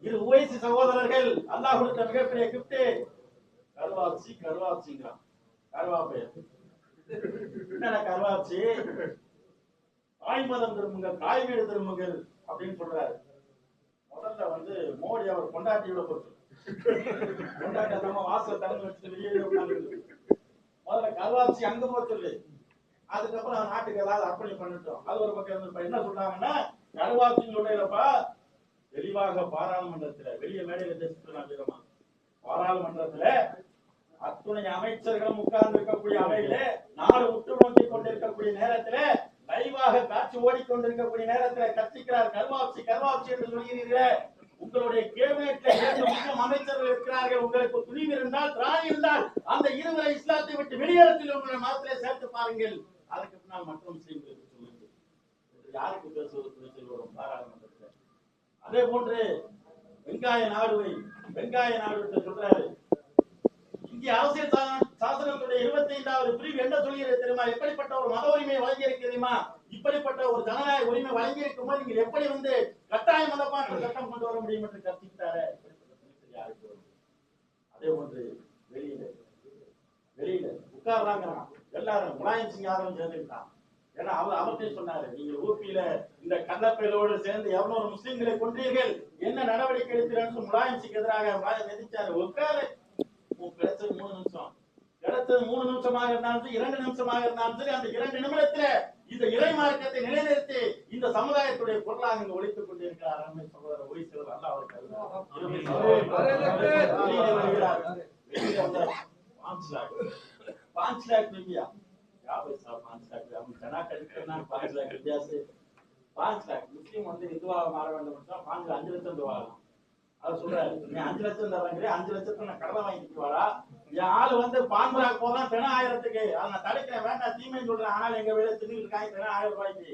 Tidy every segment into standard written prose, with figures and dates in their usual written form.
இது உவைசி சகோதரர்கள் அல்லாஹ் கொடுத்த மிகப்பெரிய கிஃப்ட். கருவாச்சிங்கிறான். கருவாப்பை என்ன கருவாச்சி? தாய்மதம் திரும்புங்கள், தாய் வீடு திரும்புங்கள் அப்படின்னு சொல்றாரு. முதல்ல மோடி அவர் கொண்டாட்டியோட போச்சு. கொண்டாட்ட நம்ம வாசல திறந்து வச்சுட்டு வெளியே உட்கார்ந்து முதல்ல கருவாச்சி அங்க போக சொல்லு. அதுக்கப்புறம் நாட்டுக்கு ஏதாவது அர்ப்பணி பண்ணிட்டோம். அது ஒரு பக்கம் என்ன சொல்றாங்கன்னா, கருவாச்சின்னு சொல்றப்பா தெளிவாக பாராளுமன்றத்துல வெளியே மேடையில பேசிட்டு பாராளுமன்றத்துல அத்துணை அமைச்சர்களும் உட்கார்ந்து இருக்கக்கூடிய அவையில நாடு உற்று நோக்கி கொண்டிருக்கக்கூடிய நேரத்துல லைவாக காட்சி ஓடிக்கொண்டிருக்கக்கூடிய நேரத்துல கத்திக்கிறார் கருவாச்சி கருவாச்சி என்று சொல்கிறீர்களே. உங்களுடைய கேபினெட்ல 2 முக்கிய அமைச்சர்கள் இருக்கிறார்கள். உங்களுக்கு துணிவு இருந்தால் திராணி இருந்தால் அந்த இருவரை இஸ்லாத்தை விட்டு வெளியேறத்தில் உங்களுடைய மதத்திலே சேர்த்து பாருங்கள். அதுக்கு பின்னால் மற்றும் செய்வது சொல்லுங்கள். யாருக்கு பேசுவது துணிச்சல் வரும் பாராளுமன்றத்தில்? அதே போன்று வெங்காய நாடு சொல்றாரு. இந்திய அரசியல் சாசனத்துடைய 25வது பிரிவு என்ன சொல்கிறது தெரியுமா? எப்படிப்பட்ட ஒரு மத உரிமை வழங்கி இருக்கு தெரியுமா? இப்படிப்பட்ட ஒரு ஜனநாயக உரிமை வழங்கி இருக்கும் போது நீங்க எப்படி கட்டாய மதமாற்ற சட்டம் கொண்டு வர முடியும் என்று கற்பித்தாரு. அதே போன்று வெளியில உட்கார்றாங்கிறான். எல்லாரும் முலாயம் சிங் யாதவ் சேர்ந்துட்டான். ஏன்னா அவர்கிட்ட சொன்னாரு, நீங்க ஊபியில இந்த கள்ளப்பையிலோடு சேர்ந்து 200 முஸ்லிம்களை கொன்றீர்கள், என்ன நடவடிக்கை எடுக்கிறேன்னு முலாயம் சிங் எதிராக எதிர்த்தாரு. உட்காரு, கிடைச்சது 3 நிமிஷம். கிடைச்சது 3 நிமிஷமாக இருந்தாலும் 2 நிமிஷமாக இருந்தாலும் சரி, அந்த 2 நிமிடத்துல இந்த இறை மார்க்கத்தை நிலைநிறுத்தி இந்த சமுதாயத்துடைய பொருளாக இங்கு ஒழித்துக் கொண்டிருக்கிறார். அருமை சகோதரர் ஒய்சர் அல்லா அவர்கள் முஸ்லீம் இந்துவாக மாற வேண்டும் 5 லட்சம் ரூபாய். அவர் சொல்றாரு, நீ 5 லட்சம் தரங்க, 5 லட்சத்தை நான் கடலை வாங்கிட்டு வாடா. என் ஆளு பான்பராக் போதான் தினம் 1000க்கு, அதை நான் தடுக்கிறேன், வேண்டாம் தீமைன்னு சொல்றேன். ஆனால் எங்க வேலை தின்னு இருக்காங்க தினம் 1000 ரூபாய்க்கு.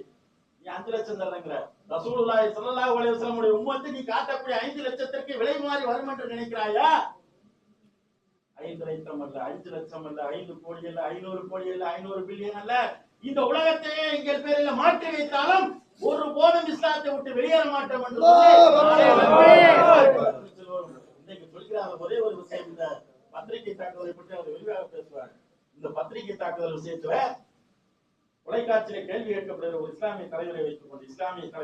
நீ 5 லட்சம் தரங்கிற. ரசூலுல்லாஹி ஸல்லல்லாஹு அலைஹி வஸல்லம் உம்மத்து நீ காட்டக்கூடிய 5 லட்சத்திற்கு விலை மாறி வரும் என்று நினைக்கிறாயா? 5 லட்சம் அல்ல, 5 லட்சம் அல்ல, 5 கோடி அல்ல, 500 கோடி அல்ல, 500 பில்லியன் அல்ல. இந்த உலகத்தையே எங்கள் பேரில் மாற்றி வைத்தாலும் ஒரு போதும் இஸ்லாத்தை விட்டு வெளியேற மாட்டோம் என்று இன்னைக்கு சொல்கிறாங்க. ஒரே ஒரு விஷயம், இந்த பத்திரிகை தாக்குதலை பற்றி அவர் விரிவாக பேசுவார். இந்த பத்திரிகை தாக்குதல் விஷயத்துல தொலைக்காட்சியில கேள்வி கேட்கப்படுகிற ஒரு இஸ்லாமிய தலைவரை வைத்துக் கொண்டு இஸ்லாமிய தலைவர்